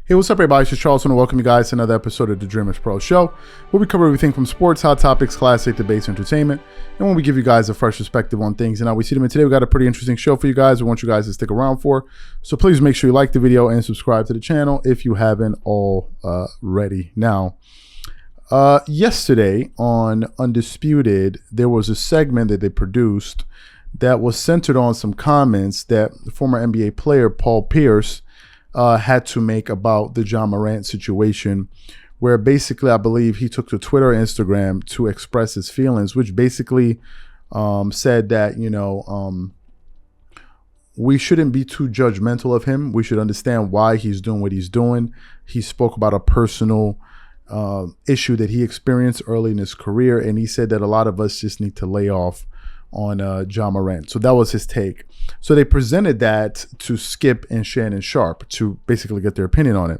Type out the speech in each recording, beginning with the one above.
Hey, what's up, everybody? It's just Charles, and welcome you guys to another episode of the Dreamerspro Show, where we cover everything from sports, hot topics, classic, debates, entertainment, and when we give you guys a fresh perspective on things and how we see them. And today we got a pretty interesting show for you guys. We want you guys to stick around for. So please make sure you like the video and subscribe to the channel if you haven't already. Now, yesterday on Undisputed, there was a segment that they produced that was centered on some comments that the former NBA player Paul Pierce had to make about the Ja Morant situation, where basically I believe he took to Twitter and Instagram to express his feelings, which basically said that, we shouldn't be too judgmental of him. We should understand why he's doing what he's doing. He spoke about a personal issue that he experienced early in his career, and he said that a lot of us just need to lay off on Ja Morant. So that was his take. So they presented that to Skip and Shannon Sharpe to basically get their opinion on it.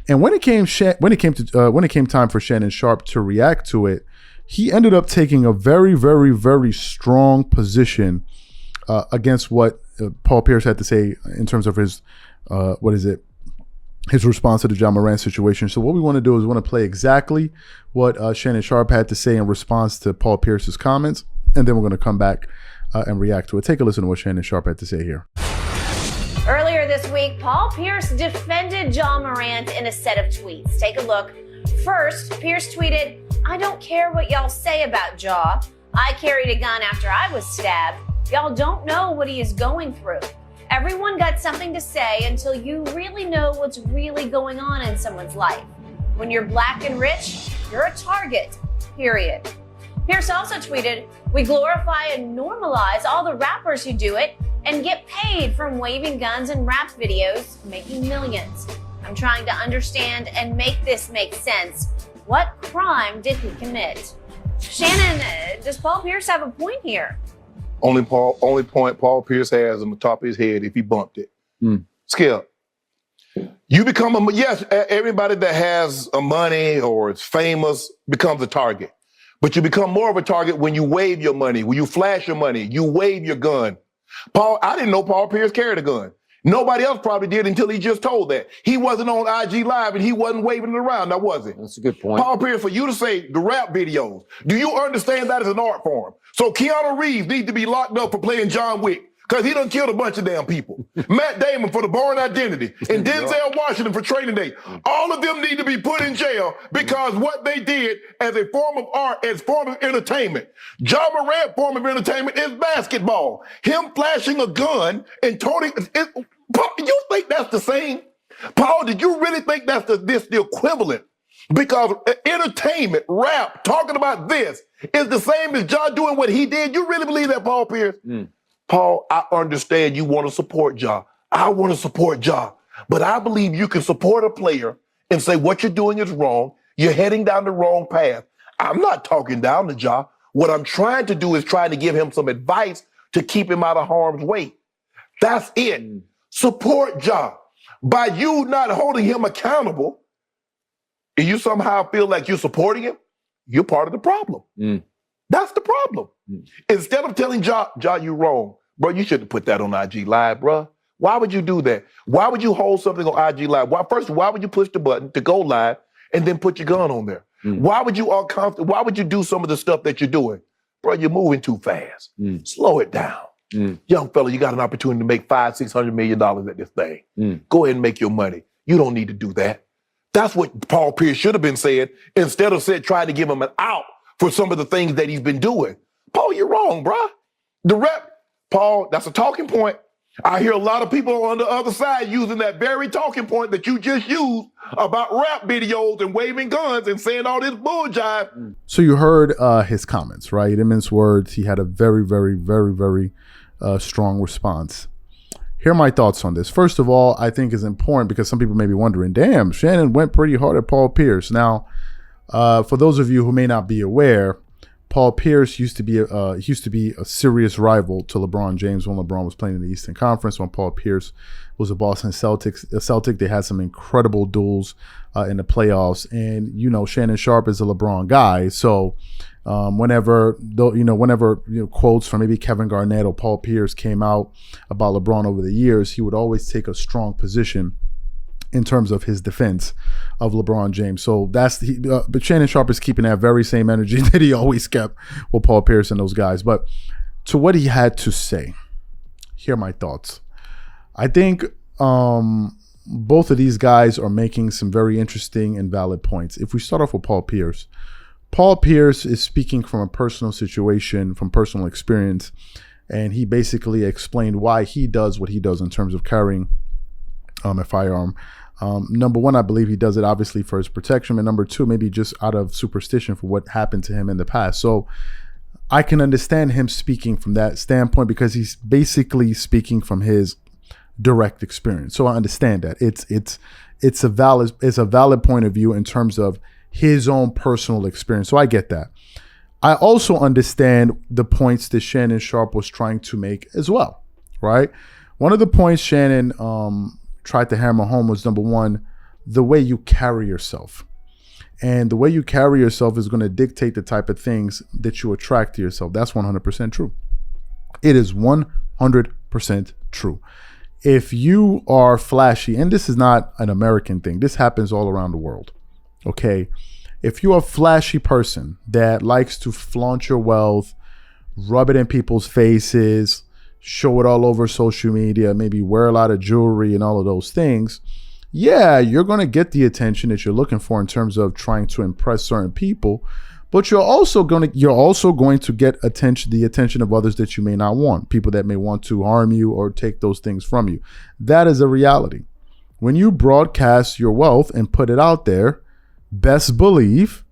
And when it came time for Shannon Sharpe to react to it, he ended up taking a very, very, very strong position against what Paul Pierce had to say in terms of his his response to the Ja Morant situation. So what we want to do is we want to play exactly what Shannon Sharpe had to say in response to Paul Pierce's comments, and then we're going to come back and react to it. Take a listen to what Shannon Sharpe had to say here. Earlier this week, Paul Pierce defended Ja Morant in a set of tweets. Take a look. First, Pierce tweeted, "I don't care what y'all say about Ja. I carried a gun after I was stabbed. Y'all don't know what he is going through. Everyone got something to say until you really know what's really going on in someone's life. When you're black and rich, you're a target, period." Pierce also tweeted, "We glorify and normalize all the rappers who do it and get paid from waving guns in rap videos, making millions. I'm trying to understand and make this make sense. What crime did he commit?" Shannon, does Paul Pierce have a point here? Only point Paul Pierce has on the top of his head if he bumped it. Skip. You become everybody that has a money or is famous becomes a target. But you become more of a target when you wave your money, when you flash your money, you wave your gun. I didn't know Paul Pierce carried a gun. Nobody else probably did until he just told that. He wasn't on IG Live and he wasn't waving it around, now was he? That's a good point. Paul Pierce, for you to say the rap videos, do you understand that as an art form? So Keanu Reeves needs to be locked up for playing John Wick because he done killed a bunch of damn people. Matt Damon for The Bourne Identity and Denzel Washington for Training Day. All of them need to be put in jail because what they did as a form of art, as a form of entertainment. Ja Morant's form of entertainment is basketball. Him flashing a gun and toting, Paul, you think that's the same? Paul, did you really think that's the equivalent? Because entertainment, rap, talking about this is the same as Ja doing what he did. You really believe that, Paul Pierce? Paul, I understand you want to support Ja. I want to support Ja. But I believe you can support a player and say what you're doing is wrong. You're heading down the wrong path. I'm not talking down to Ja. What I'm trying to do is trying to give him some advice to keep him out of harm's way. That's it. Support Ja. By you not holding him accountable, and you somehow feel like you're supporting him, you're part of the problem. That's the problem. Instead of telling Ja, you wrong, bro, you shouldn't put that on IG Live, bro. Why would you do that? Why would you hold something on IG Live? Why would you push the button to go live and then put your gun on there? Why would you do some of the stuff that you're doing? Bro, you're moving too fast. Slow it down. Young fella, you got an opportunity to make $500-600 million at this thing. Go ahead and make your money. You don't need to do that. That's what Paul Pierce should have been saying instead of trying to give him an out for some of the things that he's been doing. Paul, you're wrong, bruh. Paul, that's a talking point. I hear a lot of people on the other side using that very talking point that you just used about rap videos and waving guns and saying all this bull jive. So you heard his comments, right? In mince words, he had a very, very, very, very strong response. Here are my thoughts on this. First of all, I think it's important because some people may be wondering, damn, Shannon went pretty hard at Paul Pierce. Now, for those of you who may not be aware, Paul Pierce used to be a serious rival to LeBron James when LeBron was playing in the Eastern Conference. When Paul Pierce was a Boston Celtic, they had some incredible duels in the playoffs. And Shannon Sharpe is a LeBron guy, so whenever quotes from maybe Kevin Garnett or Paul Pierce came out about LeBron over the years, he would always take a strong position in terms of his defense of LeBron James. So but Shannon Sharpe is keeping that very same energy that he always kept with Paul Pierce and those guys. But to what he had to say, here are my thoughts. I think both of these guys are making some very interesting and valid points. If we start off with Paul Pierce is speaking from a personal situation, from personal experience, and he basically explained why he does what he does in terms of carrying a firearm. Number one, I believe he does it obviously for his protection, and number two, maybe just out of superstition for what happened to him in the past. So I can understand him speaking from that standpoint because he's basically speaking from his direct experience. So I understand that it's a valid point of view in terms of his own personal experience. So I get that. I also understand the points that Shannon Sharpe was trying to make as well, right? One of the points Shannon tried to hammer home was, number one, the way you carry yourself. And the way you carry yourself is going to dictate the type of things that you attract to yourself. That's 100% true. It is 100% true. If you are flashy, and this is not an American thing, this happens all around the world, okay? If you're a flashy person that likes to flaunt your wealth, rub it in people's faces, show it all over social media, maybe wear a lot of jewelry and all of those things, yeah, you're going to get the attention that you're looking for in terms of trying to impress certain people, but you're also going to get the attention of others that you may not want, people that may want to harm you or take those things from you. That is a reality. When you broadcast your wealth and put it out there, best believe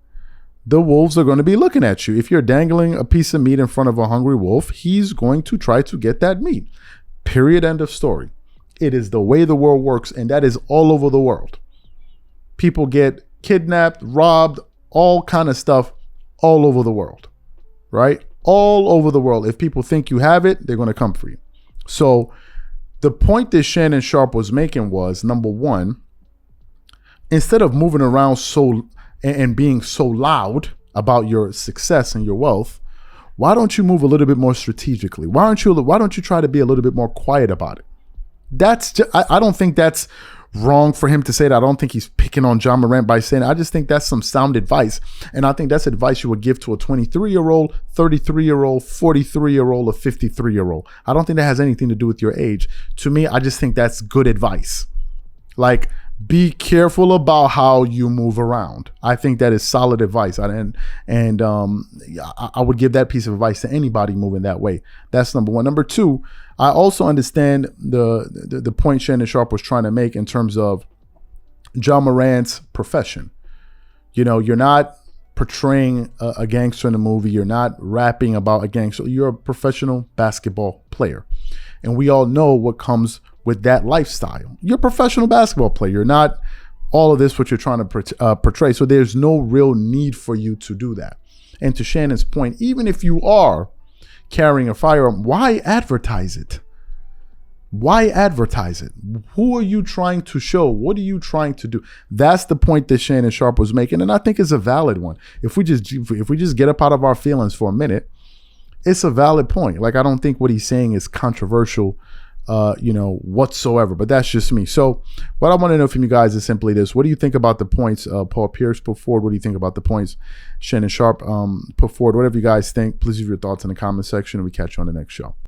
the wolves are going to be looking at you. If you're dangling a piece of meat in front of a hungry wolf, he's going to try to get that meat. Period. End of story. It is the way the world works, and that is all over the world. People get kidnapped, robbed, all kind of stuff all over the world, right? All over the world. If people think you have it, they're going to come for you. So the point that Shannon Sharpe was making was, number one, instead of moving around and being so loud about your success and your wealth, why don't you move a little bit more strategically? Why don't you try to be a little bit more quiet about it? I don't think that's wrong for him to say that. I don't think he's picking on John Morant by saying it. I just think that's some sound advice. And I think that's advice you would give to a 23-year-old, 33-year-old, 43-year-old, or 53-year-old. I don't think that has anything to do with your age. To me, I just think that's good advice. Like, be careful about how you move around. I think that is solid advice. I would give that piece of advice to anybody moving that way. That's number one. Number two, I also understand the point Shannon Sharpe was trying to make in terms of John Morant's profession. You know, you're not portraying a gangster in a movie. You're not rapping about a gangster. You're a professional basketball player. And we all know what comes with that lifestyle. You're a professional basketball player. You're not all of this what you're trying to portray. So there's no real need for you to do that. And to Shannon's point, even if you are carrying a firearm, why advertise it? Why advertise it? Who are you trying to show? What are you trying to do? That's the point that Shannon Sharpe was making, and I think it's a valid one. If we just get up out of our feelings for a minute, it's a valid point. Like, I don't think what he's saying is controversial, whatsoever. But that's just me. So what I want to know from you guys is simply this: what do you think about the points Paul Pierce put forward? What do you think about the points Shannon Sharpe put forward? Whatever you guys think, please leave your thoughts in the comment section, and we catch you on the next show.